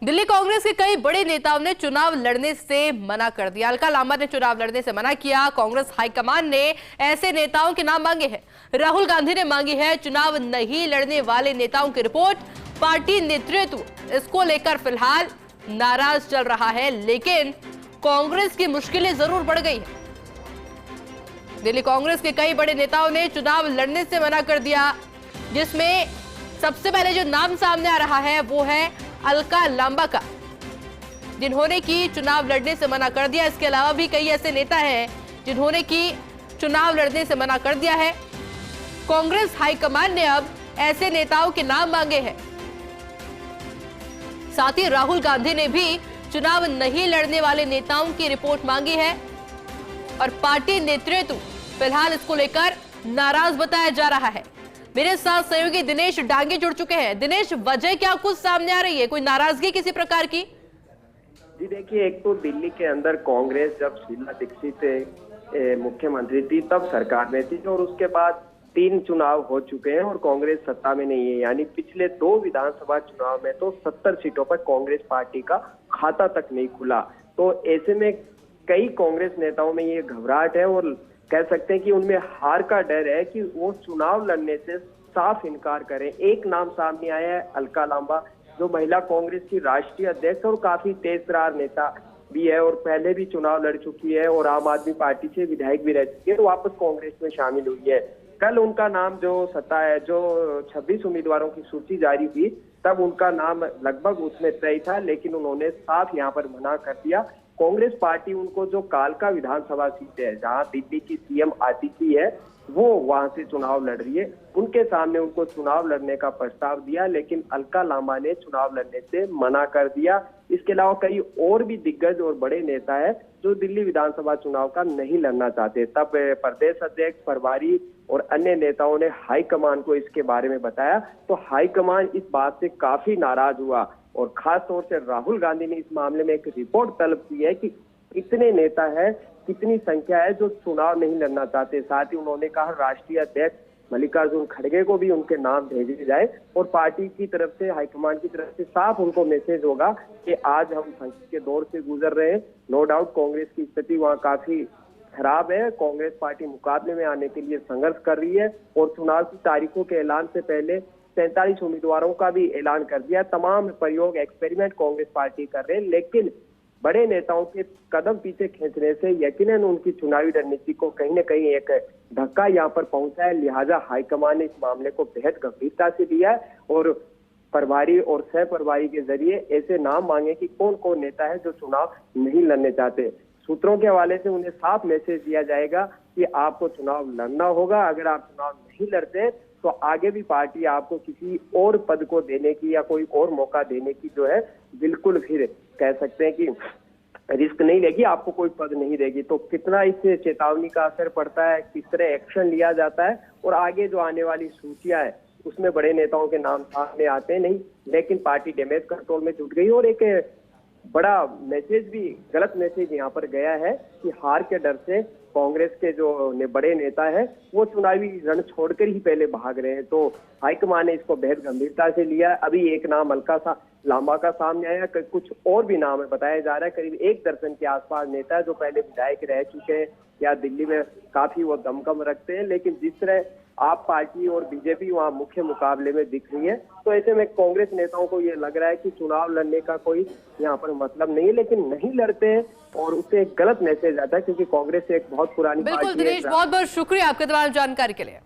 दिल्ली कांग्रेस के कई बड़े नेताओं ने चुनाव लड़ने से मना कर दिया। अलका लांबा ने चुनाव लड़ने से मना किया। कांग्रेस हाईकमान ने ऐसे नेताओं के नाम मांगे हैं। राहुल गांधी ने मांगी है चुनाव नहीं लड़ने वाले नेताओं की रिपोर्ट। पार्टी नेतृत्व इसको लेकर फिलहाल नाराज चल रहा है, लेकिन कांग्रेस की मुश्किलें जरूर बढ़ गई है। दिल्ली कांग्रेस के कई बड़े नेताओं ने चुनाव लड़ने से मना कर दिया, जिसमें सबसे पहले जो नाम सामने आ रहा है वो है अलका लांबा का, जिन्होंने की चुनाव लड़ने से मना कर दिया। इसके अलावा भी कई ऐसे नेता हैं जिन्होंने की चुनाव लड़ने से मना कर दिया है। कांग्रेस हाईकमान ने अब ऐसे नेताओं के नाम मांगे हैं। साथ ही राहुल गांधी ने भी चुनाव नहीं लड़ने वाले नेताओं की रिपोर्ट मांगी है और पार्टी नेतृत्व फिलहाल इसको लेकर नाराज बताया जा रहा है। मेरे साथ सहयोगी दिनेश डांगे जुड़ चुके हैं। दिनेश, वजह क्या कुछ सामने आ रही है? कोई नाराजगी किसी प्रकार की? जी देखिए, एक तो दिल्ली के अंदर कांग्रेस जब शीला दीक्षित मुख्यमंत्री थी तब सरकार में थी, और उसके बाद 3 चुनाव हो चुके हैं और कांग्रेस सत्ता में नहीं है। यानी पिछले 2 विधानसभा चुनाव में तो 70 सीटों पर कांग्रेस पार्टी का खाता तक नहीं खुला। तो ऐसे में कई कांग्रेस नेताओं में ये घबराहट है और कह सकते हैं कि उनमें हार का डर है कि वो चुनाव लड़ने से साफ इनकार करें। एक नाम सामने आया है अलका लांबा, जो महिला कांग्रेस की राष्ट्रीय अध्यक्ष और काफी तेजतर्रार नेता भी है और पहले भी चुनाव लड़ चुकी है और आम आदमी पार्टी से विधायक भी रह चुकी है, तो वापस कांग्रेस में शामिल हुई है। कल उनका नाम जो 26 उम्मीदवारों की सूची जारी हुई तब उनका नाम लगभग उसमें तय था, लेकिन उन्होंने साफ यहाँ पर मना कर दिया। कांग्रेस पार्टी उनको जो कालका विधानसभा सीट है जहां दिल्ली की सीएम आतिशी है, वो वहां से चुनाव लड़ रही है, उनके सामने उनको चुनाव लड़ने का प्रस्ताव दिया, लेकिन अलका लांबा ने चुनाव लड़ने से मना कर दिया। इसके अलावा कई और भी दिग्गज और बड़े नेता है जो दिल्ली विधानसभा चुनाव का नहीं लड़ना चाहते। तब प्रदेश अध्यक्ष, प्रभारी और अन्य नेताओं ने हाईकमान को इसके बारे में बताया, तो हाईकमान इस बात से काफी नाराज हुआ और खास तौर से राहुल गांधी ने इस मामले में एक रिपोर्ट तलब की है कि कितने नेता है, कितनी संख्या है जो चुनाव नहीं लड़ना चाहते। साथ ही उन्होंने कहा राष्ट्रीय अध्यक्ष मल्लिकार्जुन खड़गे को भी उनके नाम भेजे जाए और पार्टी की तरफ से, हाईकमान की तरफ से साफ उनको मैसेज होगा कि आज हम संकट के दौर से गुजर रहे हैं। नो डाउट कांग्रेस की स्थिति वहाँ काफी खराब है। कांग्रेस पार्टी मुकाबले में आने के लिए संघर्ष कर रही है और चुनाव की तारीखों के ऐलान से पहले 47 उम्मीदवारों का भी ऐलान कर दिया। तमाम प्रयोग, एक्सपेरिमेंट कांग्रेस पार्टी कर रहे हैं, लेकिन बड़े नेताओं के कदम पीछे खींचने से यकीनन उनकी चुनावी रणनीति को कहीं न कहीं एक धक्का यहाँ पर पहुंचा है। लिहाजा हाईकमान ने इस मामले को बेहद गंभीरता से लिया है और प्रभारी और सह प्रभारी के जरिए ऐसे नाम मांगे कि कौन कौन नेता है जो चुनाव नहीं लड़ने चाहते। सूत्रों के हवाले से उन्हें साफ मैसेज दिया जाएगा कि आपको चुनाव लड़ना होगा। अगर आप चुनाव नहीं लड़ते तो आगे भी पार्टी आपको किसी और पद को देने की या कोई और मौका देने की जो है बिल्कुल फिर कह सकते हैं कि रिस्क नहीं लेगी, आपको कोई पद नहीं देगी। तो कितना इससे चेतावनी का असर पड़ता है, किस तरह एक्शन लिया जाता है और आगे जो आने वाली सूचियां है उसमें बड़े नेताओं के नाम सामने आते नहीं, लेकिन पार्टी डैमेज कंट्रोल में जुट गई और एक बड़ा मैसेज भी, गलत मैसेज यहाँ पर गया है कि हार के डर से कांग्रेस के जो बड़े नेता है वो चुनावी रण छोड़कर ही पहले भाग रहे हैं। तो हाईकमान ने इसको बेहद गंभीरता से लिया। अभी एक नाम अलका लांबा का सामने आया, कुछ और भी नाम है, बताया जा रहा है करीब 1 दर्जन के आसपास नेता है जो पहले विधायक रह चुके हैं या दिल्ली में काफी वो दमखम रखते हैं, लेकिन जिस तरह आप पार्टी और बीजेपी वहाँ मुख्य मुकाबले में दिख रही है, तो ऐसे में कांग्रेस नेताओं को ये लग रहा है कि चुनाव लड़ने का कोई यहाँ पर मतलब नहीं है, लेकिन नहीं लड़ते हैं और उससे एक गलत मैसेज आता है, क्योंकि कांग्रेस एक बहुत पुरानी बिल्कुल पार्टी है। दिनेश, बहुत बहुत शुक्रिया आपके तमाम जानकारी के लिए।